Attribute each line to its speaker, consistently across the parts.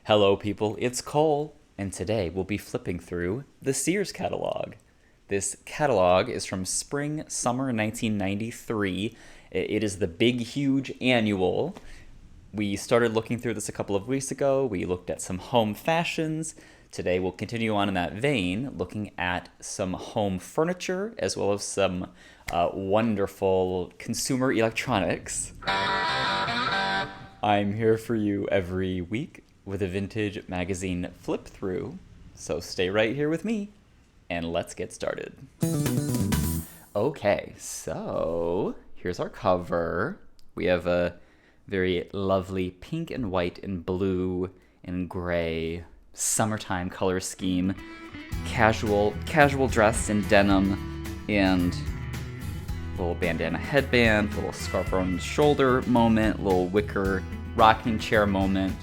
Speaker 1: Hello, people, it's Cole, and today we'll be flipping through the Sears catalog. This catalog is from spring, summer 1993. It is the big, huge annual. We started looking through this a couple of weeks ago. We looked at some home fashions. Today we'll continue on in that vein, looking at some home furniture as well as some wonderful consumer electronics. I'm here for you every week with a vintage magazine flip through, so stay right here with me and let's get started. Okay, so here's our cover. We have a very lovely pink and white and blue and gray summertime color scheme. Casual dress in denim and little bandana headband, little scarf around the shoulder moment, little wicker rocking chair moment.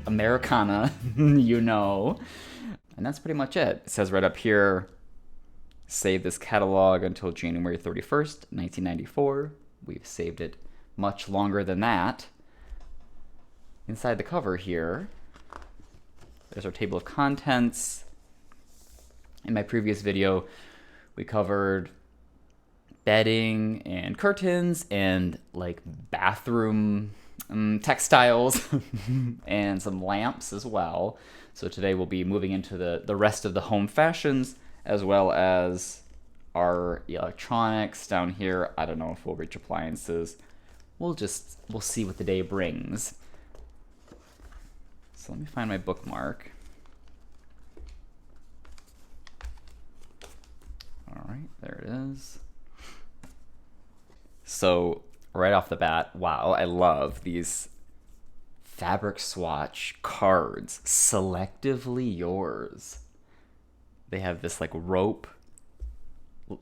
Speaker 1: Americana, you know. And that's pretty much it. It says right up here, save this catalog until January 31st, 1994. We've saved it much longer than that. Inside the cover here, there's our table of contents. In my previous video, we covered bedding and curtains and like bathroom textiles and some lamps as well. So today we'll be moving into the rest of the home fashions as well as our electronics down here. I don't know if we'll reach appliances. We'll see what the day brings. So let me find my bookmark. All right, there it is. So right off the bat, wow, I love these fabric swatch cards. Selectively yours. They have this like rope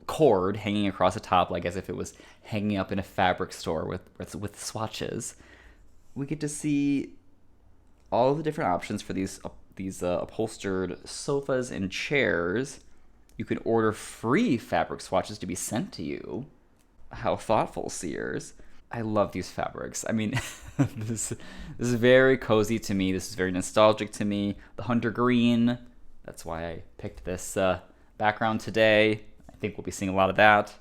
Speaker 1: cord hanging across the top, like as if it was hanging up in a fabric store with swatches. We get to see all the different options for these upholstered sofas and chairs. You can order free fabric swatches to be sent to you. How thoughtful, Sears. I love these fabrics. I mean, this is very cozy to me. This is very nostalgic to me. The hunter green, that's why I picked this background today. I think we'll be seeing a lot of that.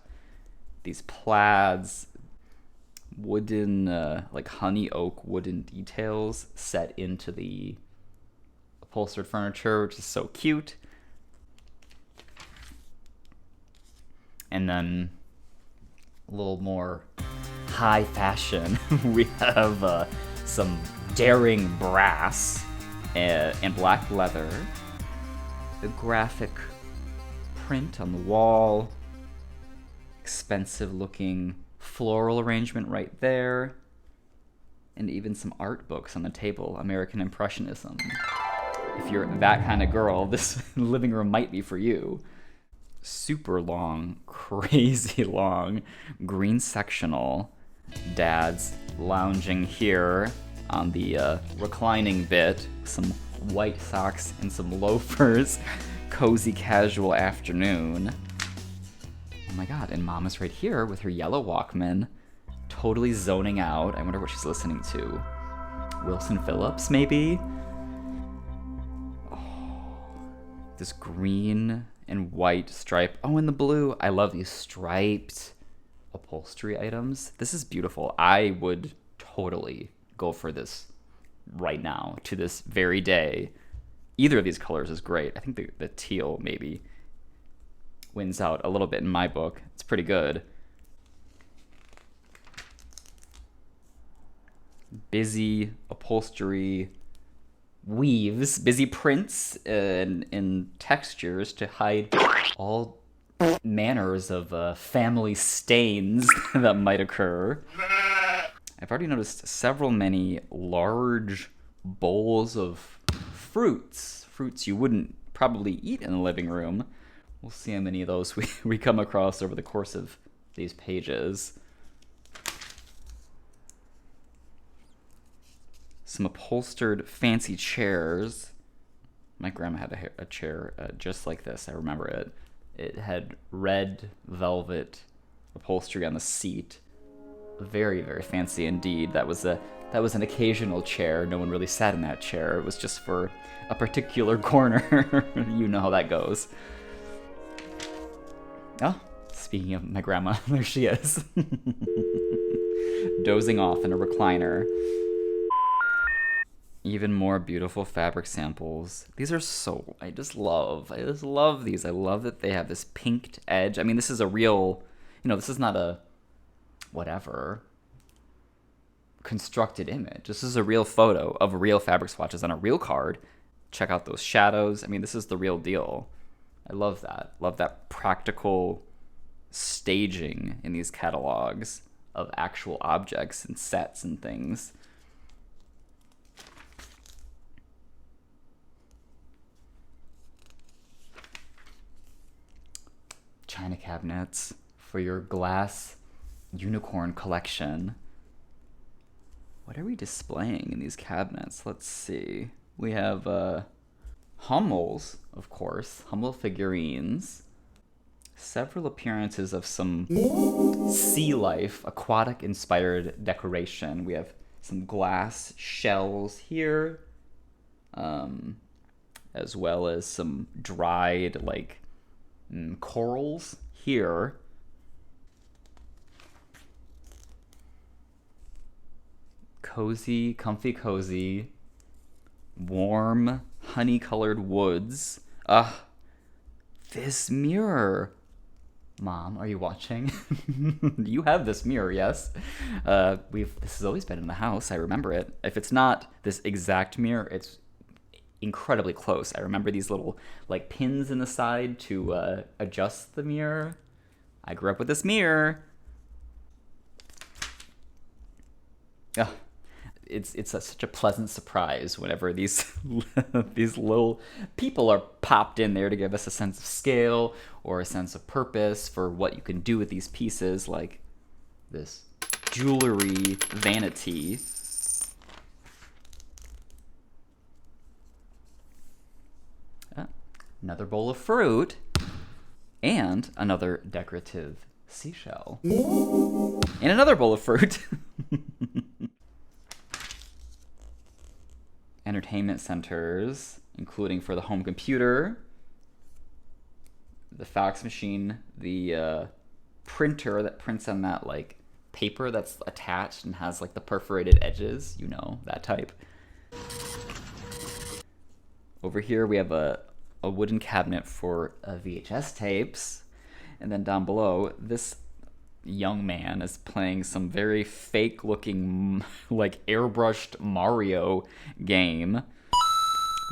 Speaker 1: These plaids, wooden, like honey oak wooden details set into the upholstered furniture, which is so cute. And then a little more high fashion. We have some daring brass and black leather. The graphic print on the wall. Expensive looking floral arrangement right there. And even some art books on the table. American Impressionism. If you're that kind of girl, this living room might be for you. Super long, crazy long, green sectional. Dad's lounging here on the reclining bit. Some white socks and some loafers. Cozy casual afternoon. Oh my god, and Mom is right here with her yellow Walkman. Totally zoning out. I wonder what she's listening to. Wilson Phillips, maybe? Oh, this green and white stripe. Oh, and the blue. I love these striped upholstery items. This is beautiful. I would totally go for this right now, to this very day. Either of these colors is great. I think the teal maybe wins out a little bit in my book. It's pretty good. Busy upholstery weaves, busy prints and textures to hide all manners of family stains that might occur. I've already noticed many large bowls of fruits you wouldn't probably eat in the living room. We'll see how many of those we come across over the course of these pages. Some upholstered fancy chairs. My grandma had a chair just like this. I remember it. It had red velvet upholstery on the seat. Very, very fancy indeed. That was That was an occasional chair. No one really sat in that chair. It was just for a particular corner. You know how that goes. Oh, speaking of my grandma, there she is. Dozing off in a recliner. Even more beautiful fabric samples. These are so, I just love these. I love that they have this pinked edge. I mean, this is a real, this is not a whatever constructed image. This is a real photo of real fabric swatches on a real card. Check out those shadows. I mean, this is the real deal. I love that. Love that practical staging in these catalogs of actual objects and sets and things. China cabinets for your glass unicorn collection. What are we displaying in these cabinets? Let's see. We have Hummels, of course, Hummel figurines. Several appearances of some sea life, aquatic inspired decoration. We have some glass shells here, as well as some dried corals here. Cozy, comfy cozy, warm, honey-colored woods. This mirror. Mom, are you watching? You have this mirror, yes? This has always been in the house. I remember it. If it's not this exact mirror, it's incredibly close. I remember these little pins in the side to adjust the mirror. I grew up with this mirror. It's such a pleasant surprise whenever these these little people are popped in there to give us a sense of scale or a sense of purpose for what you can do with these pieces, like this jewelry vanity. Another bowl of fruit and another decorative seashell and another bowl of fruit. Entertainment centers, including for the home computer, the fax machine, the printer that prints on that paper that's attached and has the perforated edges, that type. Over here we have a wooden cabinet for VHS tapes, and then down below this young man is playing some very fake looking airbrushed Mario game.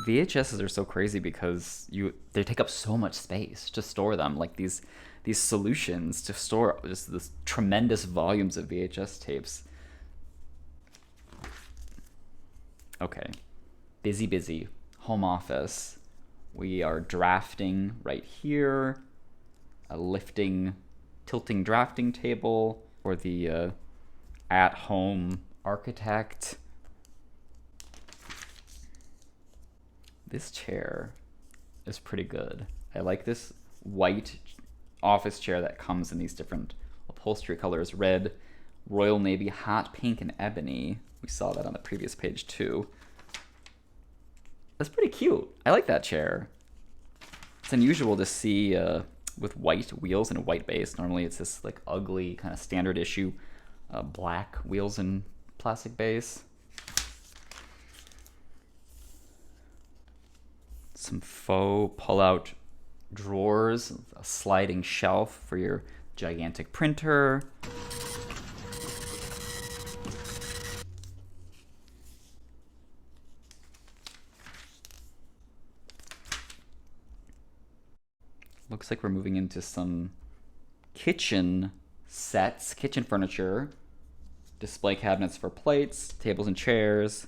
Speaker 1: VHSs are so crazy because they take up so much space to store them, these solutions to store just this tremendous volumes of VHS tapes. Okay, busy home office. We are drafting right here, a tilting drafting table for the at-home architect. This chair is pretty good. I like this white office chair that comes in these different upholstery colors: red, royal navy, hot pink, and ebony. We saw that on the previous page too. That's pretty cute. I like that chair. It's unusual to see with white wheels and a white base. Normally it's this ugly kind of standard issue black wheels and plastic base. Some faux pull-out drawers, a sliding shelf for your gigantic printer. Looks like we're moving into some kitchen sets, kitchen furniture, display cabinets for plates, tables and chairs.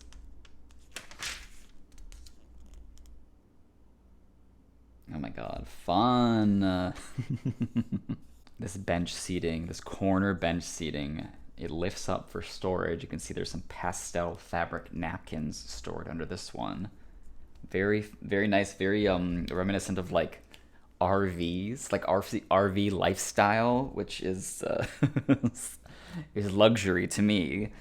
Speaker 1: Oh my god, fun. This bench seating, this corner bench seating, it lifts up for storage. You can see there's some pastel fabric napkins stored under this one. Very, very nice, very reminiscent of RVs, RV lifestyle, which is is luxury to me.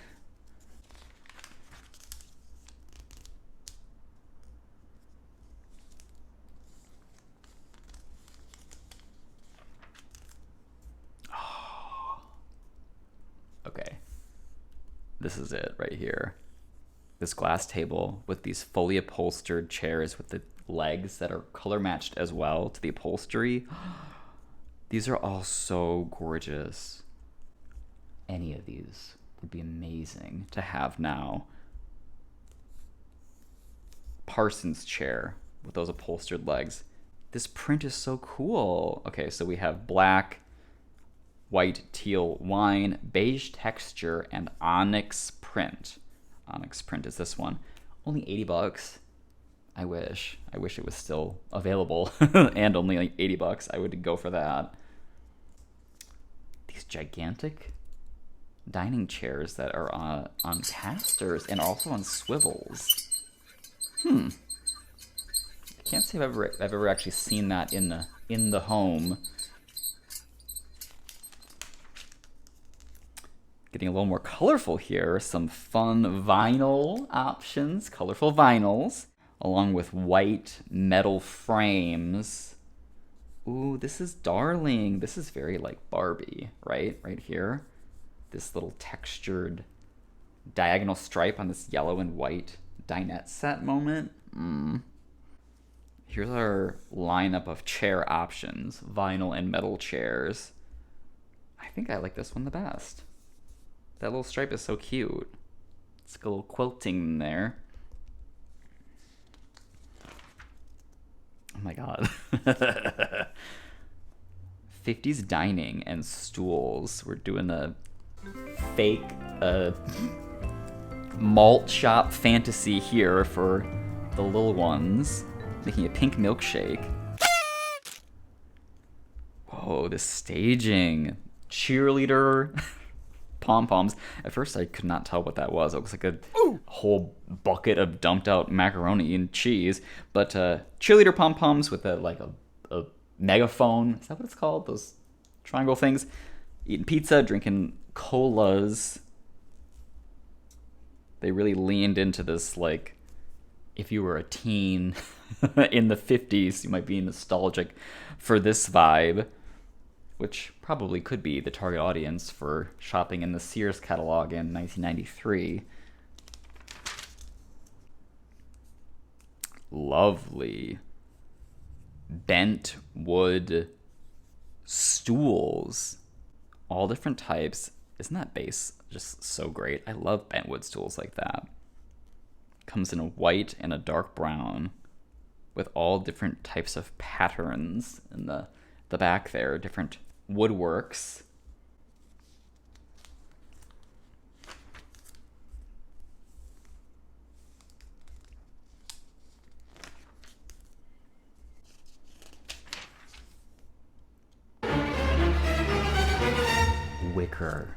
Speaker 1: This is it right here. This glass table with these fully upholstered chairs with the legs that are color matched as well to the upholstery. These are all so gorgeous. Any of these would be amazing to have now. Parsons chair with those upholstered legs. This print is so cool. Okay, so we have black, white, teal, wine, beige texture, and onyx print. Onyx print is this one. Only $80. I wish it was still available and only like $80. I would go for that. These gigantic dining chairs that are on casters and also on swivels. I can't say I've ever actually seen that in the home. Getting a little more colorful here. Some fun vinyl options, colorful vinyls, along with white metal frames. Ooh, this is darling. This is very like Barbie, right? Right here. This little textured diagonal stripe on this yellow and white dinette set moment. Here's our lineup of chair options, vinyl and metal chairs. I think I like this one the best. That little stripe is so cute. It's got a little quilting in there. Oh my god. 50s dining and stools. We're doing a fake malt shop fantasy here for the little ones. Making a pink milkshake. Whoa, this staging. Cheerleader pom-poms. At first I could not tell what that was. It looks like a whole bucket of dumped out macaroni and cheese. But cheerleader pom-poms with a megaphone. Is that what it's called? Those triangle things. Eating pizza, drinking colas. They really leaned into this, like, if you were a teen in the 50s, you might be nostalgic for this vibe, which probably could be the target audience for shopping in the Sears catalog in 1993. Lovely. Bent wood stools. All different types. Isn't that base just so great? I love bent wood stools like that. Comes in a white and a dark brown with all different types of patterns in the back there, different woodworks. Wicker.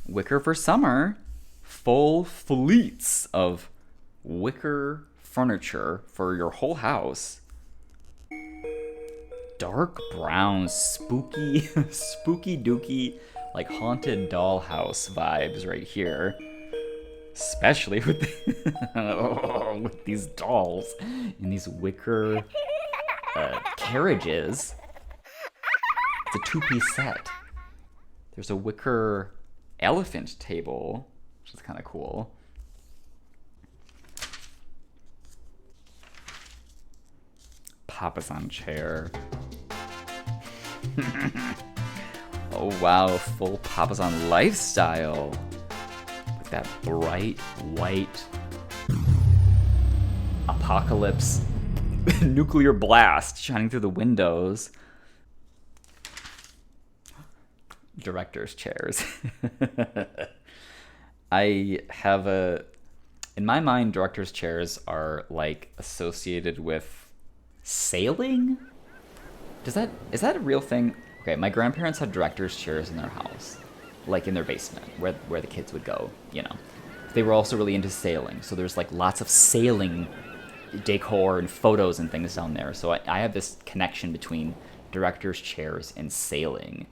Speaker 1: Wicker for summer. Full fleets of wicker furniture for your whole house. Dark brown, spooky dooky, like haunted dollhouse vibes right here. Especially with with these dolls in these wicker carriages. It's a two-piece set. There's a wicker elephant table, which is kind of cool. Papasan chair. Oh wow, full Papasan lifestyle. With that bright white apocalypse nuclear blast shining through the windows. Director's chairs. I have in my mind, director's chairs are like associated with sailing? Is that a real thing? Okay, my grandparents had director's chairs in their house, like in their basement, where the kids would go, you know. They were also really into sailing, so there's like lots of sailing decor and photos and things down there. So I have this connection between director's chairs and sailing.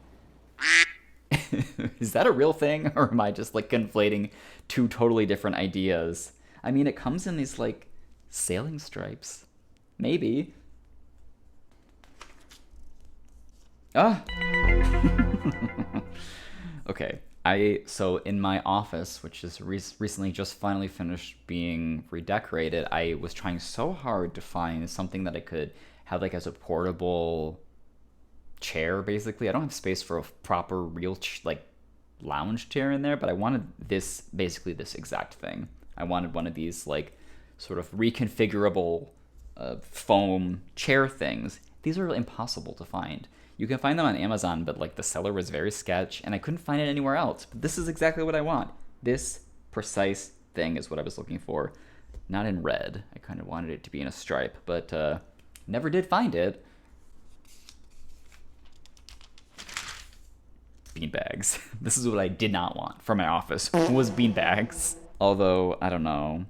Speaker 1: Is that a real thing, or am I just like conflating two totally different ideas? I mean, it comes in these like sailing stripes. Maybe. Ah. Okay. So in my office, which is recently just finally finished being redecorated, I was trying so hard to find something that I could have like as a portable chair. Basically, I don't have space for a proper real like lounge chair in there, but I wanted this, basically this exact thing. I wanted one of these like sort of reconfigurable foam chair things. These are impossible to find. You can find them on Amazon, but like the seller was very sketch, and I couldn't find it anywhere else. But this is exactly what I want. This precise thing is what I was looking for. Not in red. I kind of wanted it to be in a stripe, but never did find it. Beanbags. This is what I did not want for my office, was beanbags. Although, I don't know.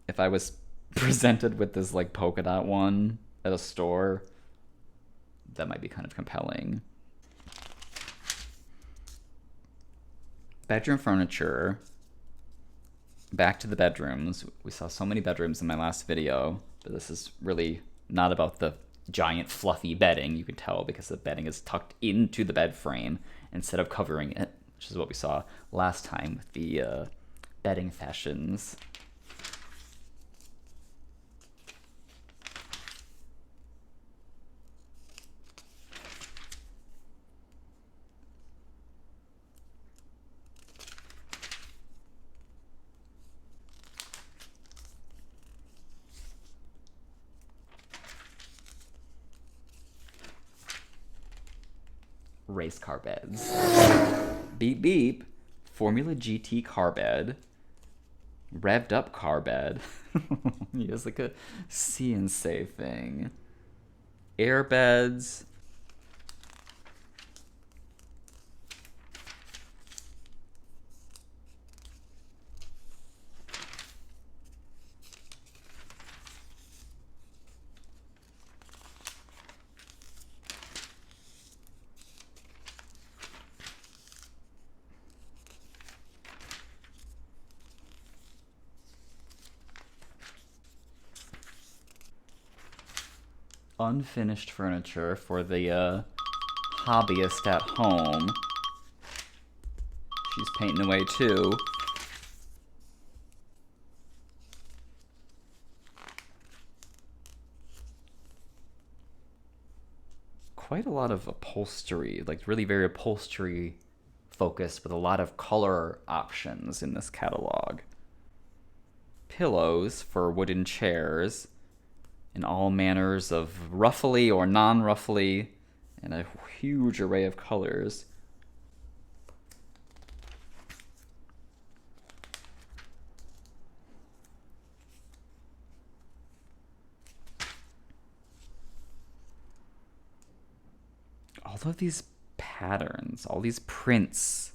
Speaker 1: If I was presented with this like polka dot one at a store, that might be kind of compelling. Bedroom furniture. Back to the bedrooms. We saw so many bedrooms in my last video, but this is really not about the giant fluffy bedding. You can tell because the bedding is tucked into the bed frame instead of covering it, which is what we saw last time with the bedding fashions. Race car beds. Beep beep. Formula GT car bed. Revved up car bed. He has like a see and say thing. Air beds. Unfinished furniture for the hobbyist at home. She's painting away too. Quite a lot of upholstery, like really very upholstery focused with a lot of color options in this catalog. Pillows for wooden chairs in all manners of ruffly or non-ruffly, and a huge array of colors. All of these patterns, all these prints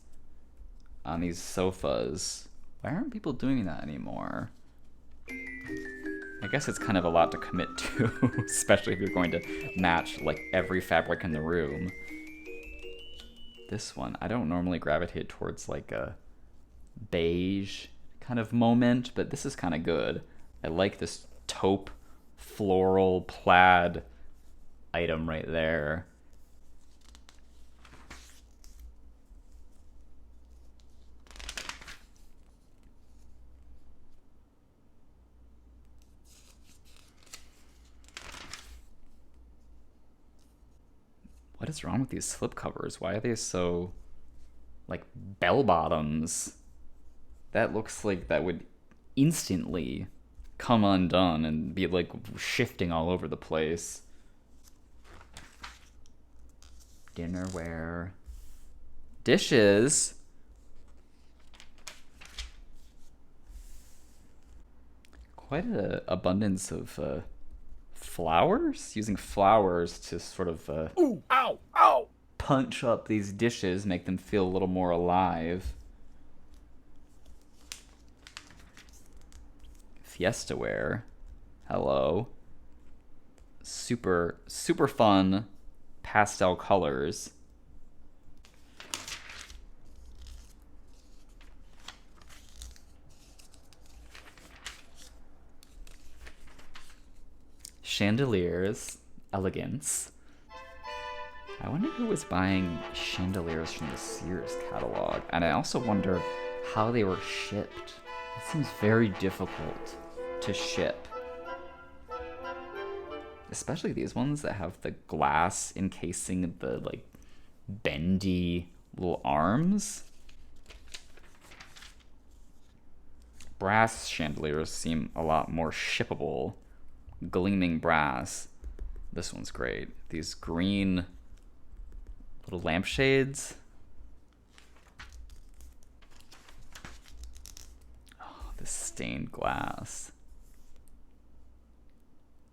Speaker 1: on these sofas. Why aren't people doing that anymore? I guess it's kind of a lot to commit to, especially if you're going to match like every fabric in the room. This one, I don't normally gravitate towards like a beige kind of moment, but this is kind of good. I like this taupe floral plaid item right there. What is wrong with these slip covers? Why are they so like bell bottoms? That looks like that would instantly come undone and be like shifting all over the place. Dinnerware. Dishes. Quite an abundance of flowers? Using flowers to sort of ooh, ow, ow, punch up these dishes, make them feel a little more alive. Fiesta ware. Hello. Super, super fun pastel colors. Chandeliers, elegance. I wonder who was buying chandeliers from the Sears catalog. And I also wonder how they were shipped. It seems very difficult to ship. Especially these ones that have the glass encasing the, like, bendy little arms. Brass chandeliers seem a lot more shippable. Gleaming brass. This one's great. These green little lampshades. Oh, this stained glass.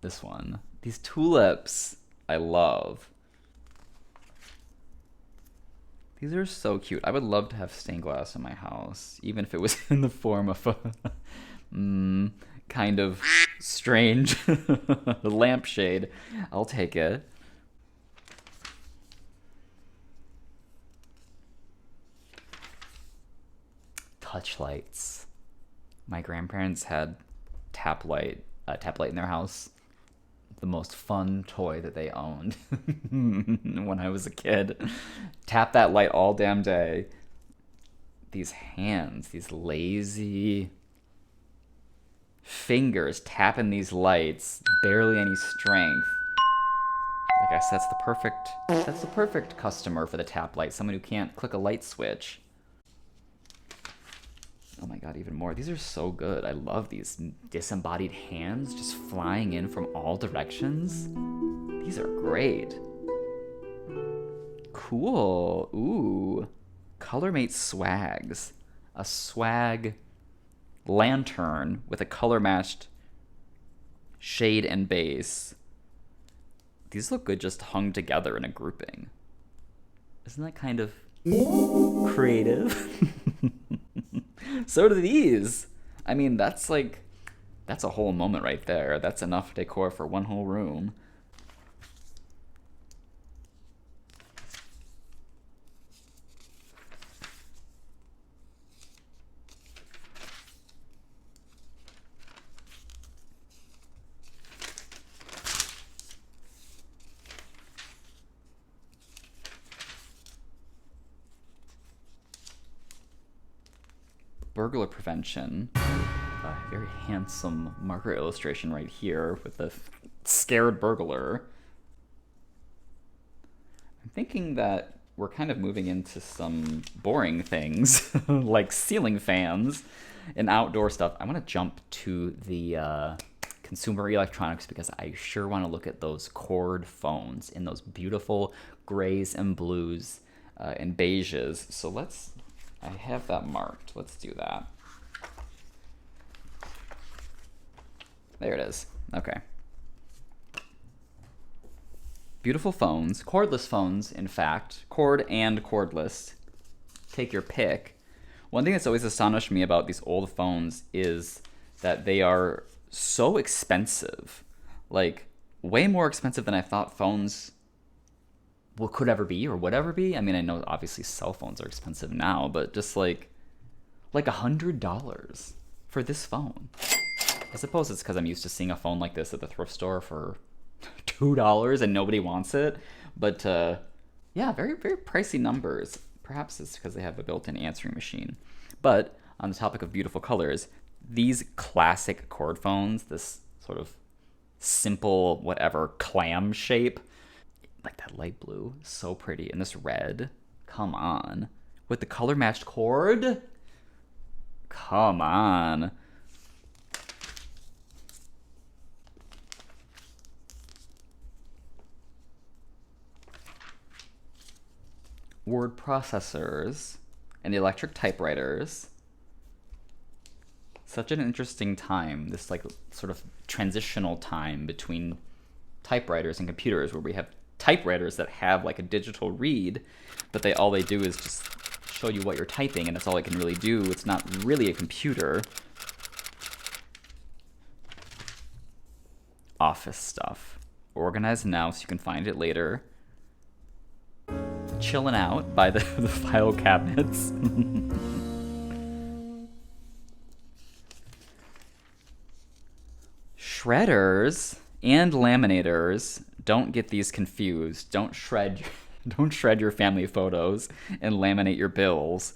Speaker 1: This one. These tulips I love. These are so cute. I would love to have stained glass in my house, even if it was in the form of a kind of strange lampshade. I'll take it. Touch lights. My grandparents had tap light in their house. The most fun toy that they owned when I was a kid. Tap that light all damn day. These hands, these lazy fingers tapping these lights, barely any strength. Like I said, that's the perfect customer for the tap light, someone who can't click a light switch. Oh my god, even more. These are so good. I love these disembodied hands just flying in from all directions. These are great. Cool. Ooh. Colormate swags. A swag lantern with a color-matched shade and base. These look good just hung together in a grouping. Isn't that kind of creative? So do these. I mean, that's a whole moment right there. That's enough decor for one whole room. Burglar prevention. A very handsome marker illustration right here with the scared burglar. I'm thinking that we're kind of moving into some boring things like ceiling fans and outdoor stuff. I want to jump to the consumer electronics because I sure want to look at those cord phones in those beautiful grays and blues and beiges. So I have that marked. Let's do that. There it is. Okay. Beautiful phones. Cordless phones, in fact. Cord and cordless. Take your pick. One thing that's always astonished me about these old phones is that they are so expensive. Like, way more expensive than I thought phones could ever be or would ever be. I mean, I know obviously cell phones are expensive now, but just like $100 for this phone. I suppose it's because I'm used to seeing a phone like this at the thrift store for $2 and nobody wants it. But yeah, very, very pricey numbers. Perhaps it's because they have a built-in answering machine. But on the topic of beautiful colors, these classic cord phones, this sort of simple, whatever, clam shape, like that light blue, so pretty. And this red, come on. With the color matched cord, come on. Word processors and electric typewriters. Such an interesting time, this like sort of transitional time between typewriters and computers where we have typewriters that have like a digital read, but all they do is just show you what you're typing, and that's all it can really do. It's not really a computer. Office stuff. Organized now so you can find it later. Chilling out by the file cabinets. Shredders and laminators. Don't get these confused. Don't shred Don't shred your family photos and laminate your bills.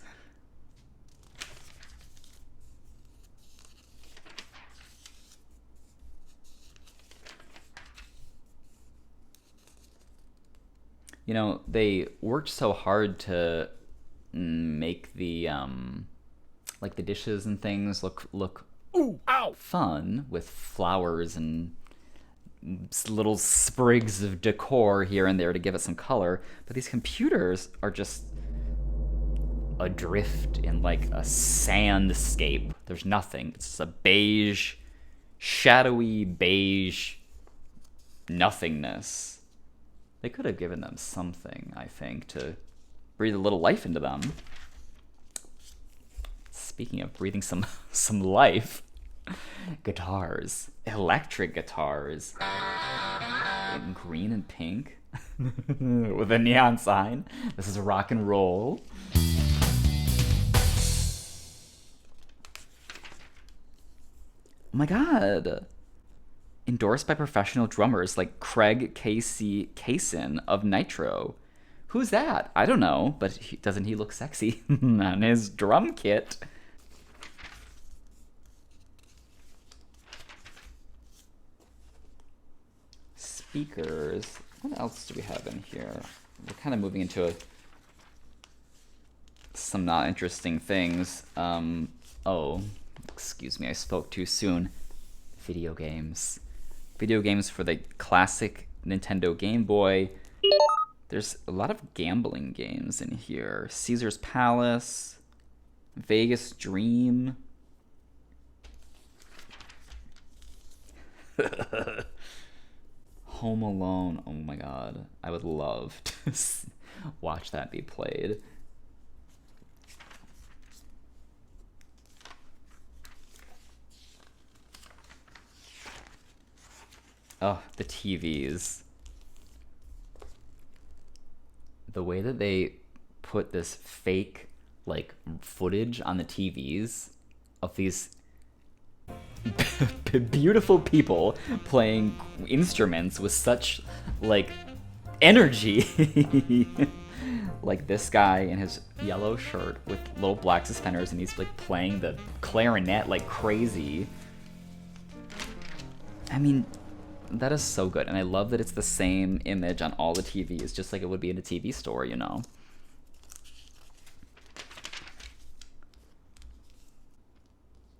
Speaker 1: You know, they worked so hard to make the like the dishes and things look ooh, ow, fun with flowers and little sprigs of decor here and there to give it some color. But these computers are just adrift in like a sandscape. There's nothing. It's just a beige, shadowy beige nothingness. They could have given them something, I think, to breathe a little life into them. Speaking of breathing some life, guitars, electric guitars, in green and pink, with a neon sign. This is rock and roll. Oh my god. Endorsed by professional drummers like Craig Casey Kaysen of Nitro. Who's that? I don't know, but doesn't he look sexy on his drum kit? Speakers. What else do we have in here? We're kind of moving into some not interesting things. Oh, excuse me, I spoke too soon. Video games. Video games for the classic Nintendo Game Boy. There's a lot of gambling games in here. Caesar's Palace, Vegas Dream. Home Alone. Oh my god. I would love to watch that be played. Oh, the TVs. The way that they put this fake, like, footage on the TVs of these beautiful people playing instruments with such, like, energy. Like this guy in his yellow shirt with little black suspenders, and he's, like, playing the clarinet like crazy. I mean, that is so good, and I love that it's the same image on all the TVs, just like it would be in a TV store, you know?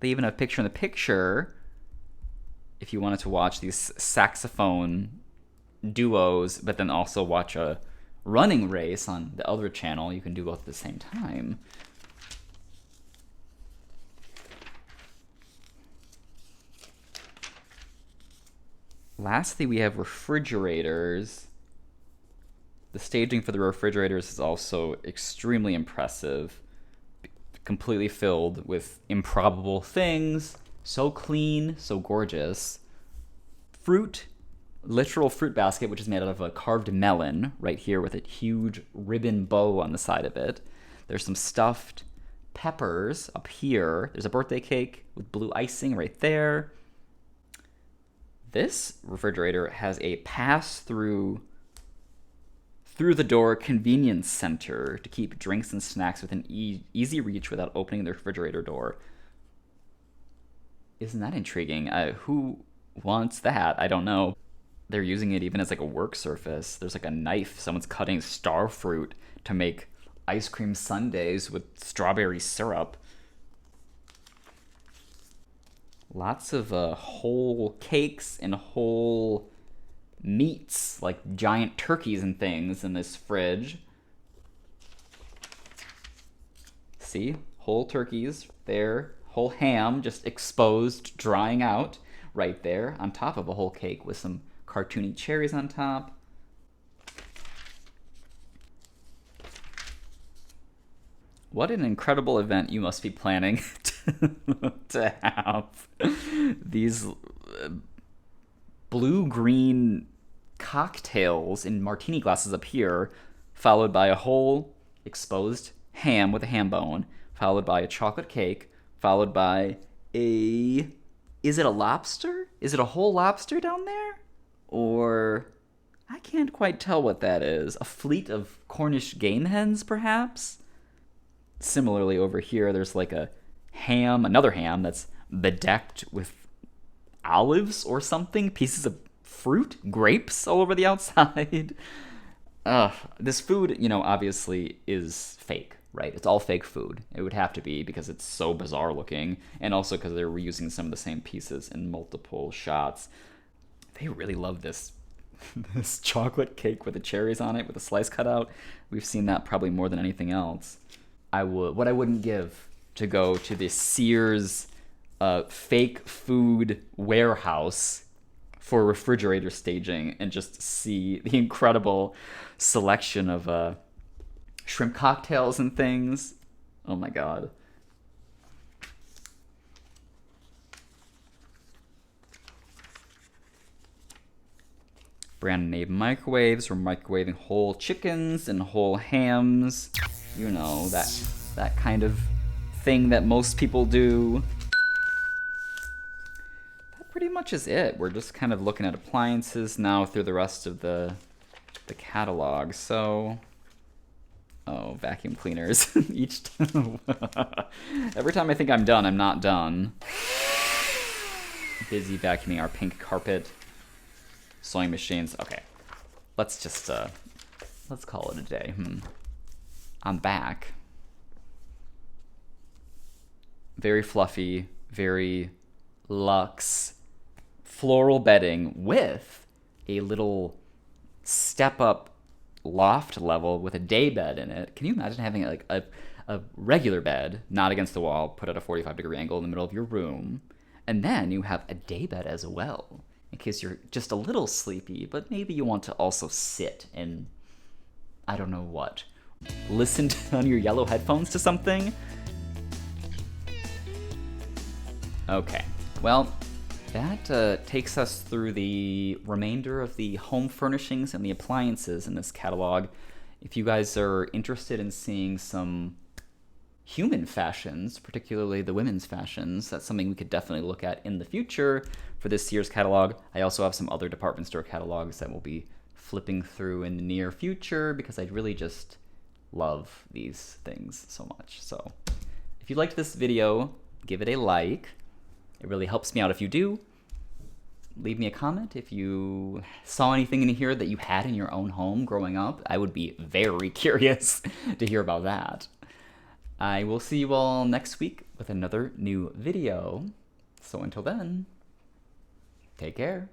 Speaker 1: They even have picture in the picture if you wanted to watch these saxophone duos, but then also watch a running race on the other channel. You can do both at the same time. Lastly, we have refrigerators. The staging for the refrigerators is also extremely impressive. Completely filled with improbable things. So clean, so gorgeous. Fruit, literal fruit basket, which is made out of a carved melon right here with a huge ribbon bow on the side of it. There's some stuffed peppers up here. There's a birthday cake with blue icing right there. This refrigerator has a pass-through through the door convenience center to keep drinks and snacks within easy reach without opening the refrigerator door. Isn't that intriguing? Who wants that? I don't know. They're using it even as like a work surface. There's like a knife. Someone's cutting star fruit to make ice cream sundaes with strawberry syrup. Lots of whole cakes and whole meats, like giant turkeys and things in this fridge. See? Whole turkeys there. Whole ham just exposed, drying out right there on top of a whole cake with some cartoony cherries on top. What an incredible event you must be planning to have these blue-green cocktails in martini glasses up here, followed by a whole exposed ham with a ham bone, followed by a chocolate cake, followed by is it a lobster? Is it a whole lobster down there? Or I can't quite tell what that is. A fleet of Cornish game hens, perhaps? Similarly, over here, there's like a ham, another ham that's bedecked with olives or something, pieces of fruit, grapes all over the outside. This food, obviously is fake, right? It's all fake food. It would have to be because it's so bizarre looking, and also because they're reusing some of the same pieces in multiple shots. They really love this this chocolate cake with the cherries on it with a slice cut out. We've seen that probably more than anything else. What I wouldn't give to go to the Sears fake food warehouse for refrigerator staging and just see the incredible selection of shrimp cocktails and things. Oh my god. Brand name microwaves. We're microwaving whole chickens and whole hams. You know, that kind of thing that most people do. That pretty much is it. We're just kind of looking at appliances now through the rest of the catalog. So, vacuum cleaners. Every time I think I'm done, I'm not done. Busy vacuuming our pink carpet. Sewing machines. Okay, let's just let's call it a day. I'm back. Very fluffy, very luxe floral bedding with a little step up loft level with a day bed in it. Can you imagine having like a regular bed, not against the wall, put at a 45-degree angle in the middle of your room, and then you have a day bed as well, in case you're just a little sleepy, but maybe you want to also sit and, I don't know what, listen on your yellow headphones to something? Okay, well, that takes us through the remainder of the home furnishings and the appliances in this catalog. If you guys are interested in seeing some human fashions, particularly the women's fashions, that's something we could definitely look at in the future for this Sears catalog. I also have some other department store catalogs that we'll be flipping through in the near future because I really just love these things so much. So if you liked this video, give it a like. It really helps me out if you do. Leave me a comment if you saw anything in here that you had in your own home growing up. I would be very curious to hear about that. I will see you all next week with another new video. So until then, take care.